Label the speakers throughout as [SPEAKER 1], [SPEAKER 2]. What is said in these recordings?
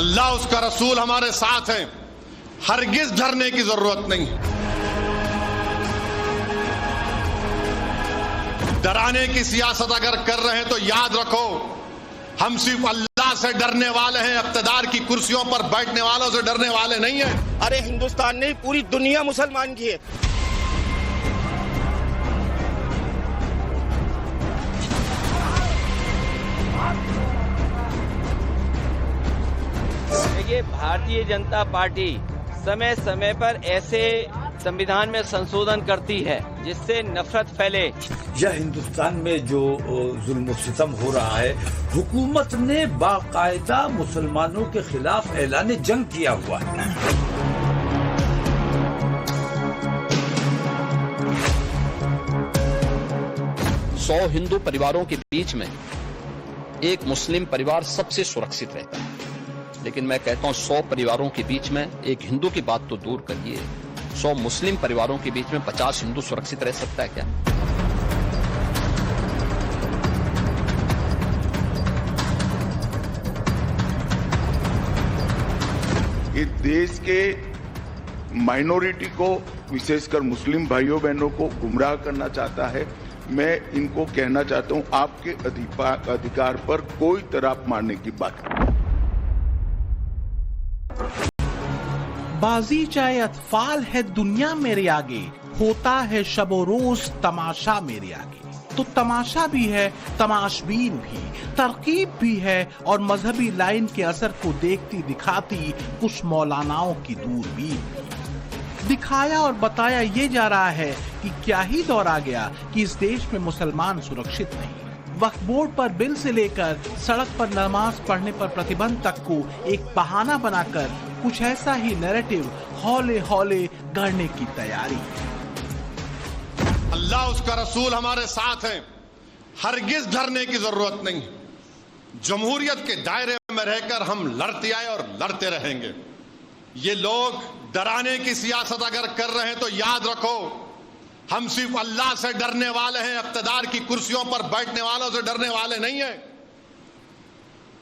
[SPEAKER 1] अल्लाह उसका रसूल हमारे साथ हैं, हरगिज डरने की जरूरत नहीं। डराने की सियासत अगर कर रहे हैं तो याद रखो, हम सिर्फ अल्लाह से डरने वाले हैं, इक़्तिदार की कुर्सियों पर बैठने वालों से डरने वाले नहीं हैं।
[SPEAKER 2] अरे हिंदुस्तान नहीं, पूरी दुनिया मुसलमान की है।
[SPEAKER 3] देखिए, भारतीय जनता पार्टी समय समय पर ऐसे संविधान में संशोधन करती है जिससे नफरत फैले।
[SPEAKER 4] यह हिंदुस्तान में जो जुल्म सितम हो रहा है, हुकूमत ने बाकायदा मुसलमानों के खिलाफ ऐलान जंग किया हुआ है।
[SPEAKER 5] 100 हिंदू परिवारों के बीच में एक मुस्लिम परिवार सबसे सुरक्षित रहता है, लेकिन मैं कहता हूं 100 परिवारों के बीच में एक हिंदू की बात तो दूर करिए, 100 मुस्लिम परिवारों के बीच में 50 हिंदू सुरक्षित रह सकता है क्या?
[SPEAKER 6] इस देश के माइनॉरिटी को, विशेषकर मुस्लिम भाइयों बहनों को गुमराह करना चाहता है। मैं इनको कहना चाहता हूं, आपके अधिकार पर कोई तराप मारने की बात नहीं।
[SPEAKER 7] बाजी चाहे अतफाल है दुनिया मेरे आगे, होता है शबो रोज तमाशा मेरे आगे। तो तमाशा भी है, तमाशबीन भी, तरकीब भी है और मजहबी लाइन के असर को देखती दिखाती कुछ मौलानाओं की दूरबीन भी। दिखाया और बताया ये जा रहा है कि क्या ही दौर आ गया कि इस देश में मुसलमान सुरक्षित नहीं। वक्फ बोर्ड पर बिल से लेकर सड़क पर नमाज पढ़ने पर प्रतिबंध तक को एक बहाना बनाकर कुछ ऐसा ही नैरेटिव हौले हौले गढ़ने की तैयारी।
[SPEAKER 1] अल्लाह उसका रसूल हमारे साथ हैं, हरगिज डरने की जरूरत नहीं। जमहूरियत के दायरे में रहकर हम लड़ते आए और लड़ते रहेंगे। ये लोग डराने की सियासत अगर कर रहे हैं तो याद रखो, हम सिर्फ अल्लाह से डरने वाले हैं, इक़्तिदार की कुर्सियों पर बैठने वालों से डरने वाले नहीं हैं।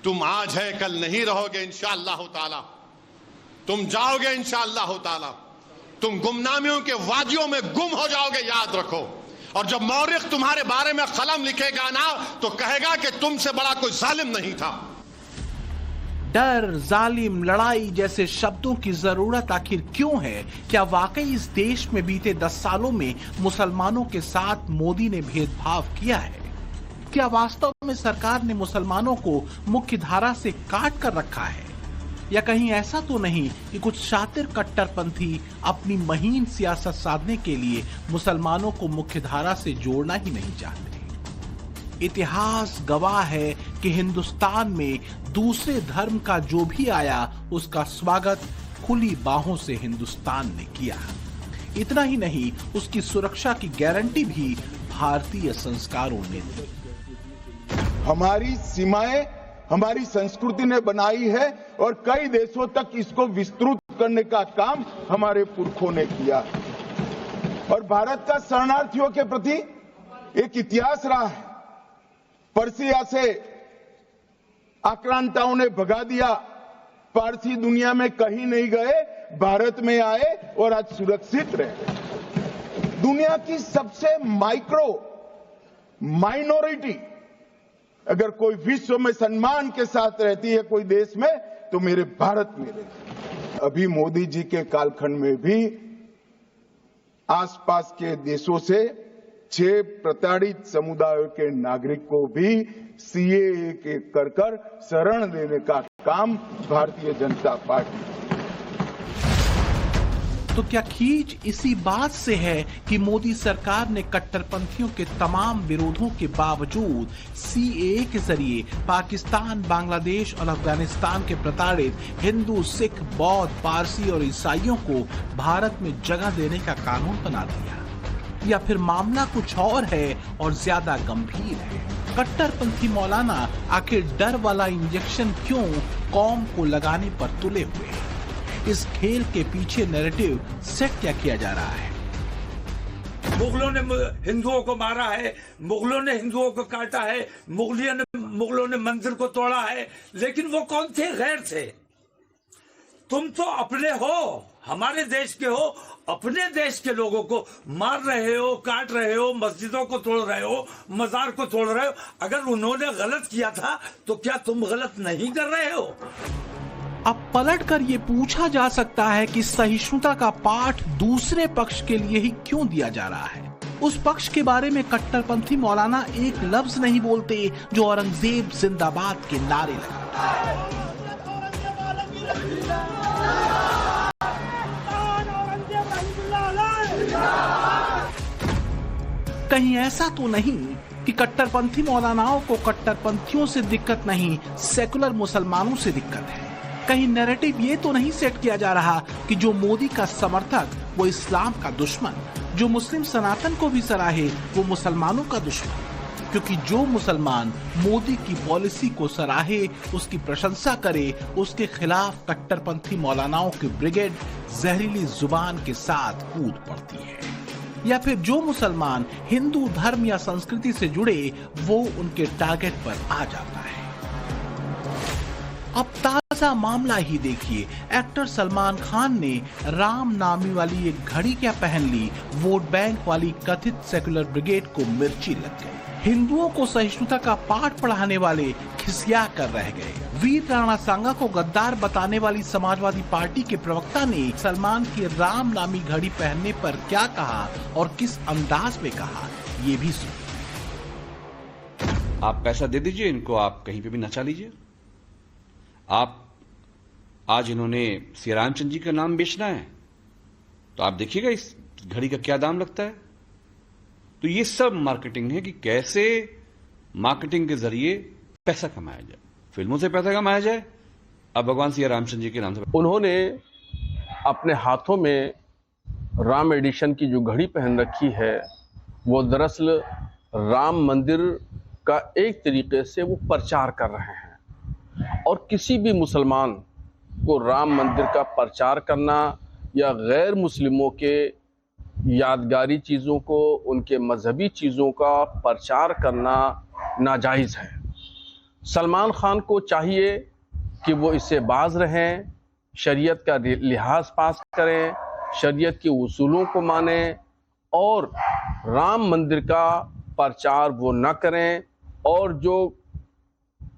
[SPEAKER 1] तुम आज है कल नहीं रहोगे इंशाअल्लाह ताला, तुम जाओगे इंशाअल्लाह ताला, तुम गुमनामियों के वादियों में गुम हो जाओगे, याद रखो। और जब मौरिख तुम्हारे बारे में कलम लिखेगा ना, तो कहेगा कि तुमसे बड़ा कोई जालिम नहीं था।
[SPEAKER 7] डर, जालिम, लड़ाई जैसे शब्दों की जरूरत आखिर क्यों है? क्या वाकई इस देश में बीते 10 सालों में मुसलमानों के साथ मोदी ने भेदभाव किया है? क्या वास्तव में सरकार ने मुसलमानों को मुख्य धारा से काट कर रखा है? या कहीं ऐसा तो नहीं कि कुछ शातिर कट्टरपंथी अपनी महीन सियासत साधने के लिए मुसलमानों को मुख्यधारा से जोड़ना ही नहीं चाहते? इतिहास गवाह है कि हिंदुस्तान में दूसरे धर्म का जो भी आया उसका स्वागत खुली बाहों से हिंदुस्तान ने किया। इतना ही नहीं, उसकी सुरक्षा की गारंटी भी भारतीय संस्कारों ने दी।
[SPEAKER 6] हमारी सीमाएं हमारी संस्कृति ने बनाई है और कई देशों तक इसको विस्तृत करने का काम हमारे पुरखों ने किया। और भारत का शरणार्थियों के प्रति एक इतिहास रहा है। पर्सिया से आक्रांताओं ने भगा दिया, पारसी दुनिया में कहीं नहीं गए, भारत में आए और आज सुरक्षित रहे। दुनिया की सबसे माइनॉरिटी अगर कोई विश्व में सम्मान के साथ रहती है कोई देश में, तो मेरे भारत में रहती है। अभी मोदी जी के कालखंड में भी आसपास के देशों से 6 प्रताड़ित समुदायों के नागरिक को भी सीएए के कर शरण देने का काम भारतीय जनता पार्टी।
[SPEAKER 7] तो क्या खींच इसी बात से है कि मोदी सरकार ने कट्टरपंथियों के तमाम विरोधों के बावजूद सीएए के जरिए पाकिस्तान, बांग्लादेश और अफगानिस्तान के प्रताड़ित हिंदू, सिख, बौद्ध, पारसी और ईसाइयों को भारत में जगह देने का कानून बना दिया? या फिर मामला कुछ और है और ज्यादा गंभीर है? कट्टरपंथी मौलाना आखिर डर वाला इंजेक्शन क्यों कौम को लगाने पर तुले हुए हैं? इस खेल के पीछे नैरेटिव सेट क्या किया जा रहा है?
[SPEAKER 4] मुगलों ने हिंदुओं को मारा है, मुगलों ने हिंदुओं को काटा है, मुगलों ने मंदिर को तोड़ा है, लेकिन वो कौन थे? गैर थे। तुम तो अपने हो, हमारे देश के हो, अपने देश के लोगों को मार रहे हो, काट रहे हो, मस्जिदों को तोड़ रहे हो, मजार को तोड़ रहे हो। अगर उन्होंने गलत किया था तो क्या तुम गलत नहीं कर रहे हो?
[SPEAKER 7] अब पलटकर ये पूछा जा सकता है कि सहिष्णुता का पाठ दूसरे पक्ष के लिए ही क्यों दिया जा रहा है। उस पक्ष के बारे में कट्टरपंथी मौलाना एक लफ्ज नहीं बोलते जो औरंगजेब जिंदाबाद के नारे लगाते। कहीं ऐसा तो नहीं कि कट्टरपंथी मौलानाओं को कट्टरपंथियों से दिक्कत नहीं, सेकुलर मुसलमानों से दिक्कत है। कहीं नैरेटिव ये तो नहीं सेट किया जा रहा कि जो मोदी का समर्थक वो इस्लाम का दुश्मन, जो मुस्लिम सनातन को भी सराहे वो मुसलमानों का दुश्मन। क्योंकि जो मुसलमान मोदी की पॉलिसी को सराहे, उसकी प्रशंसा करे, उसके खिलाफ कट्टरपंथी मौलानाओं की ब्रिगेड जहरीली जुबान के साथ कूद पड़ती है। या फिर जो मुसलमान हिंदू धर्म या संस्कृति से जुड़े वो उनके टारगेट पर आ जाता है। अब ताजा मामला ही देखिए, एक्टर सलमान खान ने राम नामी वाली एक घड़ी क्या पहन ली, वोट बैंक वाली कथित सेकुलर ब्रिगेड को मिर्ची लग गई। हिंदुओं को सहिष्णुता का पाठ पढ़ाने वाले खिसिया कर रह गए। वीर राणा सांगा को गद्दार बताने वाली समाजवादी पार्टी के प्रवक्ता ने सलमान की राम नामी घड़ी पहनने पर क्या कहा और किस अंदाज में कहा, ये भी सुनिए।
[SPEAKER 8] आप पैसा दे दीजिए इनको, आप कहीं पे भी नचा लीजिए। आप आज इन्होंने श्री रामचंद्र जी का नाम बेचना है तो आप देखिएगा इस घड़ी का क्या दाम लगता है। तो ये सब मार्केटिंग है कि कैसे मार्केटिंग के जरिए पैसा कमाया जाए, फिल्मों से पैसा कमाया जाए। अब भगवान श्री रामचंद्र जी के नाम से
[SPEAKER 9] उन्होंने अपने हाथों में राम एडिशन की जो घड़ी पहन रखी है वो दरअसल राम मंदिर का एक तरीके से वो प्रचार कर रहे हैं। और किसी भी मुसलमान को राम मंदिर का प्रचार करना या गैर मुस्लिमों के यादगारी चीज़ों को, उनके मजहबी चीज़ों का प्रचार करना नाजायज़ है। सलमान खान को चाहिए कि वो इससे बाज रहें, शरीयत का लिहाज पास करें, शरीयत के उसूलों को मानें और राम मंदिर का प्रचार वो न करें। और जो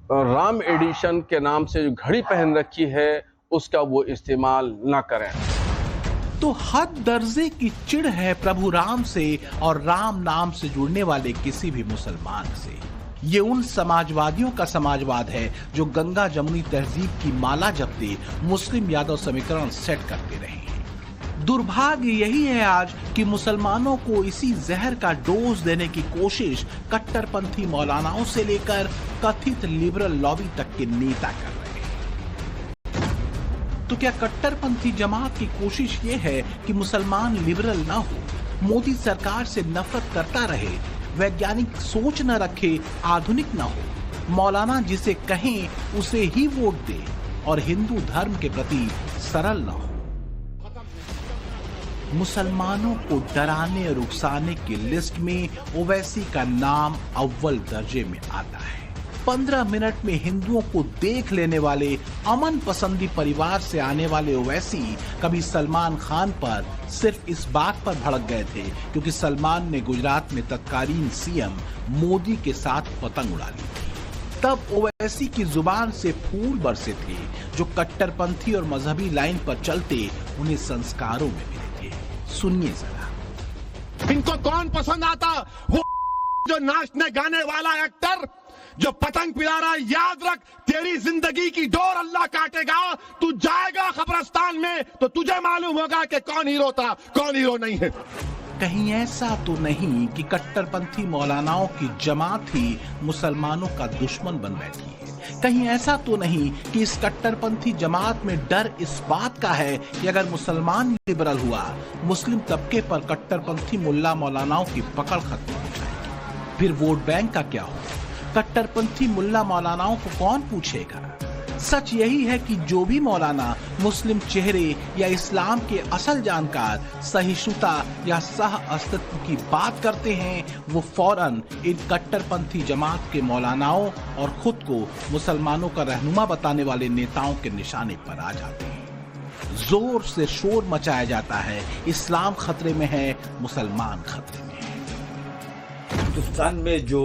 [SPEAKER 9] राम एडिशन के नाम से जो घड़ी पहन रखी है उसका वो इस्तेमाल न करें।
[SPEAKER 7] तो हद दर्जे की चिढ़ है प्रभु राम से और राम नाम से जुड़ने वाले किसी भी मुसलमान से। ये उन समाजवादियों का समाजवाद है जो गंगा जमुनी तहजीब की माला जपते मुस्लिम यादव समीकरण सेट करते रहे हैं। दुर्भाग्य यही है आज कि मुसलमानों को इसी जहर का डोज देने की कोशिश कट्टरपंथी मौलानाओं से लेकर कथित लिबरल लॉबी तक के नेता कर रहे हैं। तो क्या कट्टरपंथी जमात की कोशिश ये है कि मुसलमान लिबरल ना हो, मोदी सरकार से नफरत करता रहे, वैज्ञानिक सोच न रखे, आधुनिक न हो, मौलाना जिसे कहें उसे ही वोट दे और हिंदू धर्म के प्रति सरल न हो? मुसलमानों को डराने और उकसाने की लिस्ट में ओवैसी का नाम अव्वल दर्जे में आता है। 15 मिनट में हिंदुओं को देख लेने वाले अमन पसंदी परिवार से आने वाले ओवैसी कभी सलमान खान पर सिर्फ इस बात पर भड़क गए थे क्योंकि सलमान ने गुजरात में तत्कालीन सीएम मोदी के साथ पतंग उड़ा ली थी। तब ओवैसी की जुबान से फूल बरसे थे जो कट्टरपंथी और मजहबी लाइन पर चलते उन्हें संस्कारों में मिले थे। सुनिए जरा।
[SPEAKER 1] इनको कौन पसंद आता? वो जो नाचने गाने वाला एक्टर जो पतंग पिला रहा है। याद रख, तेरी जिंदगी की डोर अल्लाह काटेगा, तू जाएगा कब्रिस्तान में तो तुझे मालूम होगा कि कौन हीरो था, कौन हीरो नहीं है।
[SPEAKER 7] कहीं ऐसा तो नहीं कि कट्टरपंथी मौलानाओं की जमात ही मुसलमानों का दुश्मन बन बैठी है? कहीं ऐसा तो नहीं कि इस कट्टरपंथी जमात में डर इस बात का है कि अगर मुसलमान लिबरल हुआ, मुस्लिम तबके पर कट्टरपंथी मुल्ला मौलानाओं की पकड़ खत्म हो जाएगी? फिर वोट बैंक का क्या हो? कट्टरपंथी मुल्ला मौलानाओं को कौन पूछेगा? सच यही है कि जो भी मौलाना मुस्लिम चेहरे या इस्लाम के असल जानकार सहिष्णुता या सह अस्तित्व की बात करते हैं, वो फौरन इन कट्टरपंथी जमात के मौलानाओं और खुद को मुसलमानों का रहनुमा बताने वाले नेताओं के निशाने पर आ जाते हैं। जोर से शोर मचाया जाता है, इस्लाम खतरे में है, मुसलमान खतरे में है।
[SPEAKER 4] हिंदुस्तान में जो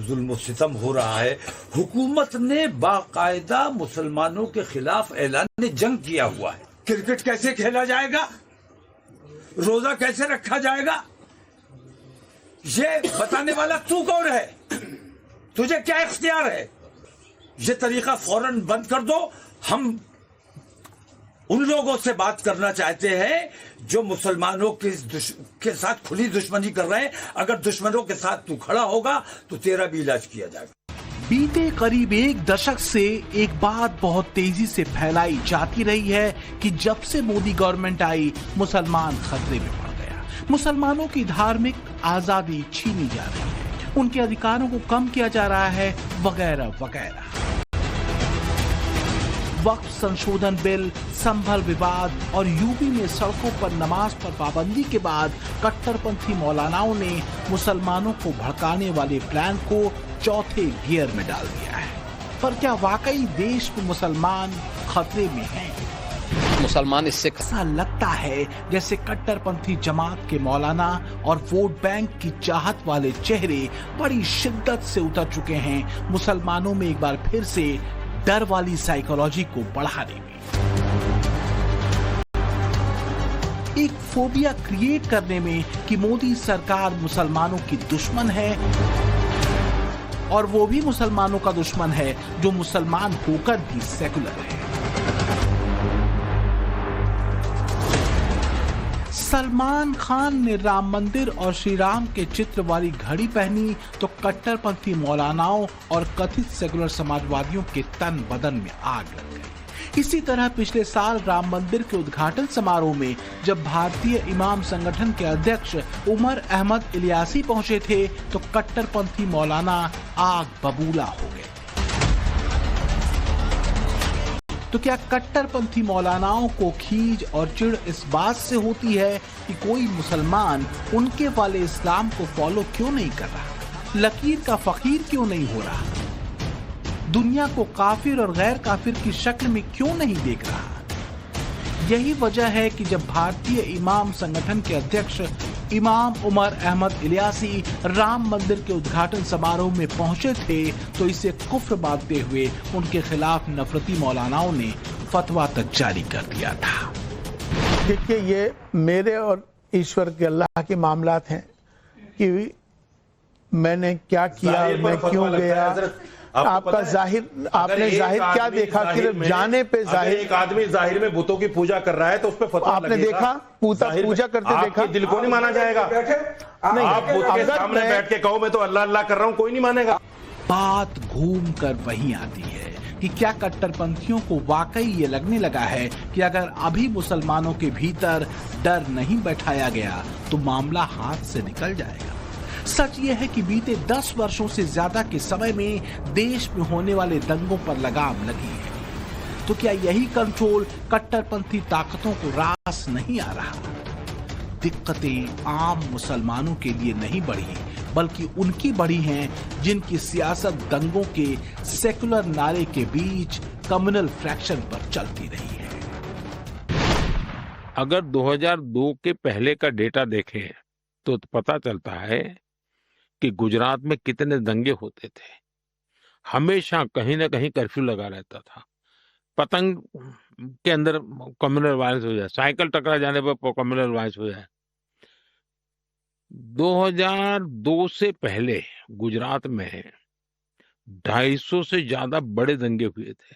[SPEAKER 4] जुल्म सितम हो रहा है, हुकूमत ने बाकायदा मुसलमानों के खिलाफ ऐलान जंग किया हुआ है। क्रिकेट कैसे खेला जाएगा, रोजा कैसे रखा जाएगा, ये बताने वाला तू कौन है? तुझे क्या इख्तियार है? ये तरीका फौरन बंद कर दो। हम उन लोगों से बात करना चाहते हैं जो मुसलमानों के साथ खुली दुश्मनी कर रहे हैं। अगर दुश्मनों के साथ तू खड़ा होगा तो तेरा भी इलाज किया जाएगा।
[SPEAKER 7] बीते करीब एक दशक से एक बात बहुत तेजी से फैलाई जाती रही है कि जब से मोदी गवर्नमेंट आई, मुसलमान खतरे में पड़ गया। मुसलमानों की धार्मिक आजादी छीनी जा रही है, उनके अधिकारों को कम किया जा रहा है, वगैरह वगैरह। वक्फ संशोधन बिल, संभल विवाद और यूपी में सड़कों पर नमाज पर पाबंदी के बाद कट्टरपंथी मौलानाओं ने मुसलमानों को भड़काने वाले प्लान को चौथे गियर में डाल दिया है। पर क्या वाकई देश में मुसलमान खतरे में हैं?
[SPEAKER 5] मुसलमान इससे
[SPEAKER 7] ऐसा लगता है जैसे कट्टरपंथी जमात के मौलाना और वोट बैंक की चाहत वाले चेहरे बड़ी शिद्दत से उतर चुके हैं मुसलमानों में एक बार फिर से डर वाली साइकोलॉजी को बढ़ाने में, एक फोबिया क्रिएट करने में कि मोदी सरकार मुसलमानों की दुश्मन है, और वो भी मुसलमानों का दुश्मन है जो मुसलमान होकर भी सेकुलर है। सलमान खान ने राम मंदिर और श्री राम के चित्र वाली घड़ी पहनी तो कट्टरपंथी मौलानाओं और कथित सेकुलर समाजवादियों के तन बदन में आग लग गई। इसी तरह पिछले साल राम मंदिर के उद्घाटन समारोह में जब भारतीय इमाम संगठन के अध्यक्ष उमर अहमद इलियासी पहुंचे थे तो कट्टरपंथी मौलाना आग बबूला हो गए। तो क्या कट्टरपंथी मौलानाओं को खीज और चिढ़ इस बात से होती है कि कोई मुसलमान उनके वाले इस्लाम को फॉलो क्यों नहीं कर रहा, लकीर का फकीर क्यों नहीं हो रहा, दुनिया को काफिर और गैर काफिर की शक्ल में क्यों नहीं देख रहा? यही वजह है कि जब भारतीय इमाम संगठन के अध्यक्ष इमाम उमर अहमद इलियासी राम मंदिर के उद्घाटन समारोह में पहुंचे थे तो इसे कुफ्र मानते हुए उनके खिलाफ नफरती मौलानाओं ने फतवा तक जारी कर दिया था।
[SPEAKER 10] देखिए, ये मेरे और ईश्वर के अल्लाह के मामलात हैं कि मैंने क्या किया, मैं क्यों गया। आपका जाहिर, आपने जाहिर क्या देखा कि जाने पे जाहिर,
[SPEAKER 2] एक आदमी जाहिर में बुतों की पूजा कर रहा है तो उस पे फतवा
[SPEAKER 10] आपने देखा, पूजा करते देखा,
[SPEAKER 2] दिल को नहीं माना जाएगा। नहीं, आप बुत के सामने बैठ के कहो मैं तो अल्लाह अल्लाह कर रहा हूं, कोई नहीं मानेगा।
[SPEAKER 7] बात घूम कर वहीं आती है कि क्या कट्टरपंथियों को वाकई ये लगने लगा है कि अगर अभी मुसलमानों के भीतर डर नहीं बैठाया गया तो मामला हाथ से निकल जाएगा। सच यह है कि बीते 10 वर्षों से ज्यादा के समय में देश में होने वाले दंगों पर लगाम लगी है। तो क्या यही कंट्रोल कट्टरपंथी ताकतों को रास नहीं आ रहा? दिक्कतें आम मुसलमानों के लिए नहीं बढ़ी बल्कि उनकी बढ़ी हैं जिनकी सियासत दंगों के सेकुलर नारे के बीच कम्युनल फ्रैक्शन पर चलती रही है।
[SPEAKER 11] अगर 2002 के पहले का डेटा देखें तो पता चलता है कि गुजरात में कितने दंगे होते थे। हमेशा कहीं ना कहीं कर्फ्यू लगा रहता था। पतंग के अंदर कम्युनल वायलेंस हो जाए, साइकिल टकरा जाने पर कम्युनल वायलेंस हो जाए। 2002 से पहले गुजरात में 250 से ज्यादा बड़े दंगे हुए थे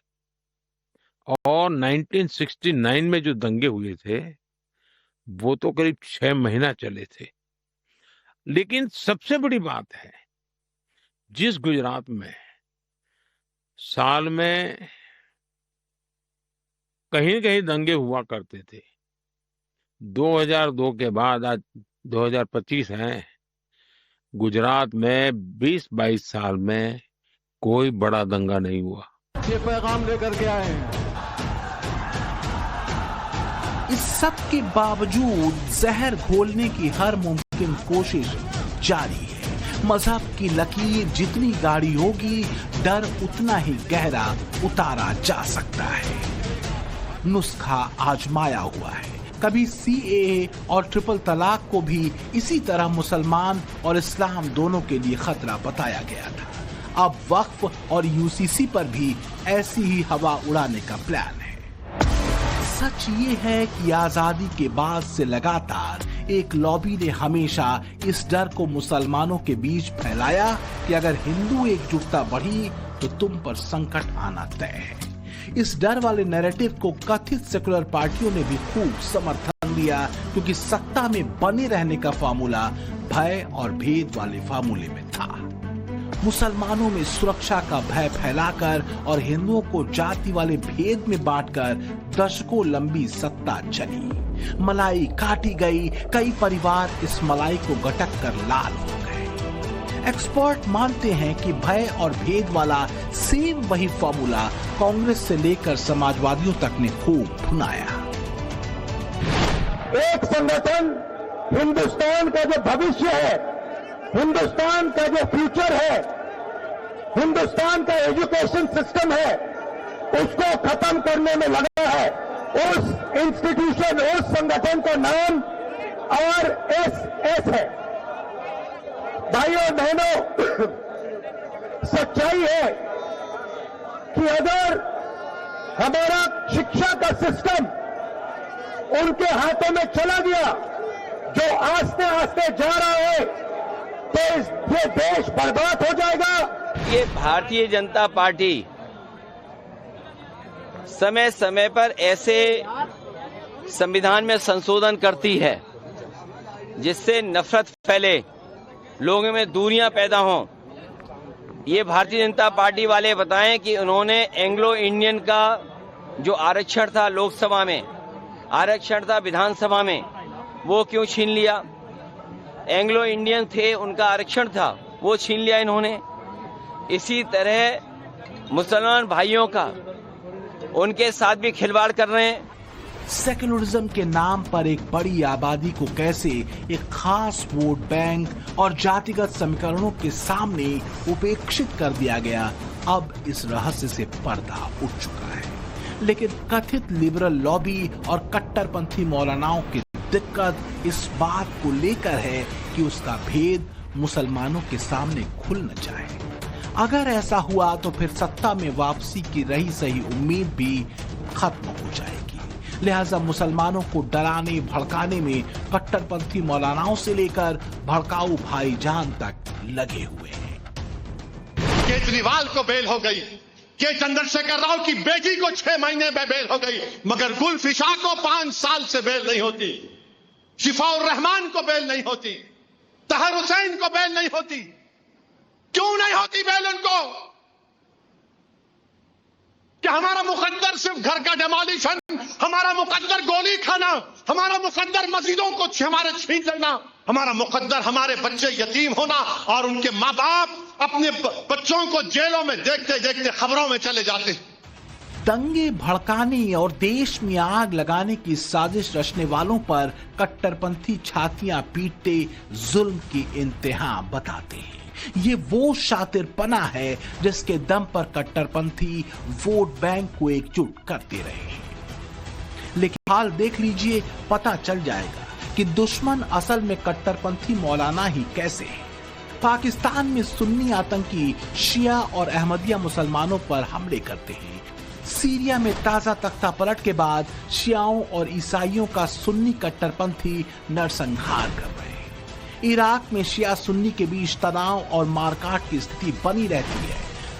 [SPEAKER 11] और 1969 में जो दंगे हुए थे वो तो करीब 6 महीना चले थे। लेकिन सबसे बड़ी बात है, जिस गुजरात में साल में कहीं न कहीं दंगे हुआ करते थे, 2002 के बाद आज 2025 है, गुजरात में 20-22 साल में कोई बड़ा दंगा नहीं हुआ।
[SPEAKER 10] ये पैगाम लेकर के आए हैं।
[SPEAKER 7] इस सब के बावजूद जहर घोलने की हर मुमकिन कोशिश जारी है। मजहब की लकीर जितनी गाढ़ी होगी, डर उतना ही गहरा उतारा जा सकता है। नुस्खा आजमाया हुआ है। कभी सीएए और ट्रिपल तलाक को भी इसी तरह मुसलमान और इस्लाम दोनों के लिए खतरा बताया गया था। अब वक्फ और यूसीसी पर भी ऐसी ही हवा उड़ाने का प्लान है। सच ये है कि आजादी के बाद से लगातार एक लॉबी ने हमेशा इस डर को मुसलमानों के बीच फैलाया कि अगर हिंदू एकजुटता बढ़ी तो तुम पर संकट आना तय है। इस डर वाले नैरेटिव को कथित सेकुलर पार्टियों ने भी खूब समर्थन दिया, क्योंकि सत्ता में बने रहने का फार्मूला भय और भेद वाले फार्मूले में था। मुसलमानों में सुरक्षा का भय फैलाकर और हिंदुओं को जाति वाले भेद में बांटकर दशकों लंबी सत्ता चली। मलाई काटी गई, कई परिवार इस मलाई को गटक कर लाल हो गए। एक्सपर्ट मानते हैं कि भय और भेद वाला सेम वही फार्मूला कांग्रेस से लेकर समाजवादियों तक ने खूब भुनाया।
[SPEAKER 12] एक संगठन हिंदुस्तान का जो भविष्य है, हिंदुस्तान का जो फ्यूचर है, हिंदुस्तान का एजुकेशन सिस्टम है, उसको खत्म करने में लगा है। उस इंस्टीट्यूशन, उस संगठन का नाम आरएसएस है। भाइयों बहनों, सच्चाई है कि अगर हमारा शिक्षा का सिस्टम उनके हाथों में चला गया, जो आस्ते आस्ते जा रहा है, तो ये देश बर्बाद हो जाएगा।
[SPEAKER 3] ये भारतीय जनता पार्टी समय समय पर ऐसे संविधान में संशोधन करती है जिससे नफरत फैले, लोगों में दूरियां पैदा हों। ये भारतीय जनता पार्टी वाले बताएं कि उन्होंने एंग्लो इंडियन का जो आरक्षण था लोकसभा में, आरक्षण था विधानसभा में, वो क्यों छीन लिया? एंग्लो इंडियन थे, उनका आरक्षण था, वो छीन लिया इन्होंने। इसी तरह मुसलमान भाइयों का उनके साथ भी खिलवाड़ कर रहे हैं।
[SPEAKER 7] सेक्युलरिज्म के नाम पर एक बड़ी आबादी को कैसे एक खास वोट बैंक और जातिगत समीकरणों के सामने उपेक्षित कर दिया गया, अब इस रहस्य से पर्दा उठ चुका है। लेकिन कथित लिबरल लॉबी और कट्टरपंथी मौलानाओं की दिक्कत इस बात को लेकर है कि उसका भेद मुसलमानों के सामने खुल न जाए। अगर ऐसा हुआ तो फिर सत्ता में वापसी की रही सही उम्मीद भी खत्म हो जाएगी। लिहाजा मुसलमानों को डराने भड़काने में कट्टरपंथी मौलानाओं से लेकर भड़काऊ भाईजान तक लगे हुए हैं।
[SPEAKER 1] केजरीवाल को बेल हो गई, के चंद्रशेखर राव की बेटी को 6 महीने में बेल हो गई, मगर गुलफिशा को 5 साल से बेल नहीं होती, शिफाउर रहमान को बेल नहीं होती, तहर हुसैन को बेल नहीं होती। क्यों नहीं होती बेल उनको? क्या हमारा मुकद्दर सिर्फ घर का डेमोलिशन, हमारा मुकद्दर गोली खाना, हमारा मुकद्दर मस्जिदों को हमारे छीन लेना, हमारा मुकद्दर हमारे बच्चे यतीम होना और उनके माँ बाप अपने बच्चों को जेलों में देखते देखते खबरों में चले जाते।
[SPEAKER 7] दंगे भड़काने और देश में आग लगाने की साजिश रचने वालों पर कट्टरपंथी छातियां पीटते जुल्म की इंतहा बताते हैं। ये वो शातिरपना है जिसके दम पर कट्टरपंथी वोट बैंक को एकजुट करते रहे हैं। लेकिन हाल देख लीजिए, पता चल जाएगा कि दुश्मन असल में कट्टरपंथी मौलाना ही कैसे है। पाकिस्तान में सुन्नी आतंकी शिया और अहमदिया मुसलमानों पर हमले करते हैं। सीरिया में ताजा तख्ता पलट के बाद शियाओं और ईसाइयों का सुन्नी कट्टरपंथी नरसंहार कर रहे हैं। इराक में शिया सुन्नी के बीच तनाव और मारकाट की स्थिति बनी रहती है।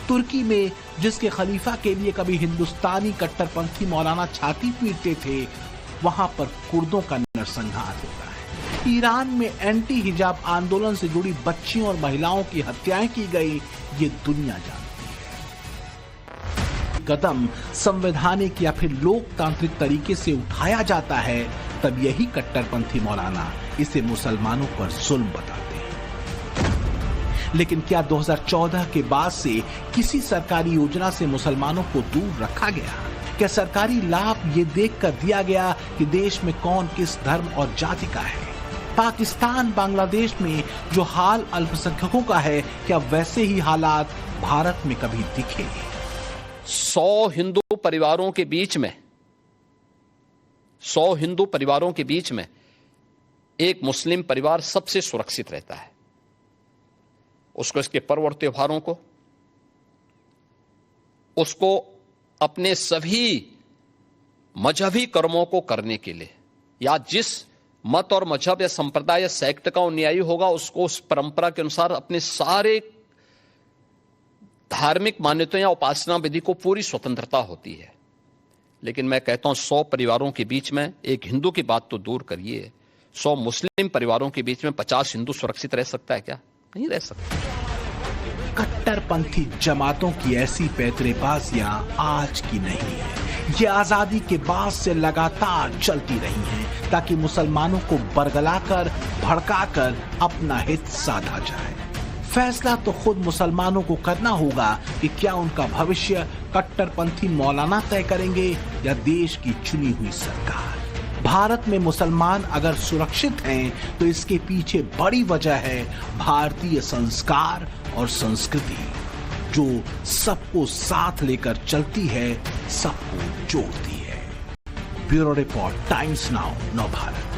[SPEAKER 7] तुर्की में जिसके खलीफा के लिए कभी हिंदुस्तानी कट्टरपंथी मौलाना छाती पीटते थे, वहां पर कुर्दों का नरसंहार हो रहा है। ईरान में एंटी हिजाब आंदोलन से जुड़ी बच्चियों और महिलाओं की हत्याएं की गई, ये दुनिया जानती है। कदम संवैधानिक या फिर लोकतांत्रिक तरीके से उठाया जाता है, तब यही कट्टरपंथी मौलाना इसे मुसलमानों पर जुल्म बताते हैं। लेकिन क्या 2014 के बाद से किसी सरकारी योजना से मुसलमानों को दूर रखा गया? क्या सरकारी लाभ ये देखकर दिया गया कि देश में कौन किस धर्म और जाति का है? पाकिस्तान बांग्लादेश में जो हाल अल्पसंख्यकों का है, क्या वैसे ही हालात भारत में कभी दिखे?
[SPEAKER 5] 100 हिंदू परिवारों के बीच में 100 हिंदू परिवारों के बीच में एक मुस्लिम परिवार सबसे सुरक्षित रहता है। उसको इसके पर्व और त्योहारों को, उसको अपने सभी मजहबी कर्मों को करने के लिए, या जिस मत और मजहब या संप्रदाय या सेक्ट का अनुयायी होगा उसको उस परंपरा के अनुसार अपने सारे धार्मिक मान्यताओं या उपासना विधि को पूरी स्वतंत्रता होती है। लेकिन मैं कहता हूं 100 परिवारों के बीच में, एक हिंदू की बात तो दूर करिए, 100 मुस्लिम परिवारों के बीच में 50 हिंदू सुरक्षित रह सकता है क्या? नहीं रह सकता।
[SPEAKER 7] कट्टरपंथी जमातों की ऐसी पैतरेबाजियां आज की नहीं है, ये आजादी के बाद से लगातार चलती रही हैं ताकि मुसलमानों को बरगलाकर भड़काकर अपना हित साधा जाए। फैसला तो खुद मुसलमानों को करना होगा कि क्या उनका भविष्य कट्टरपंथी मौलाना तय करेंगे या देश की चुनी हुई सरकार। भारत में मुसलमान अगर सुरक्षित हैं तो इसके पीछे बड़ी वजह है भारतीय संस्कार और संस्कृति, जो सबको साथ लेकर चलती है, सबको जोड़ती है। ब्यूरो रिपोर्ट, टाइम्स नाउ, नव भारत।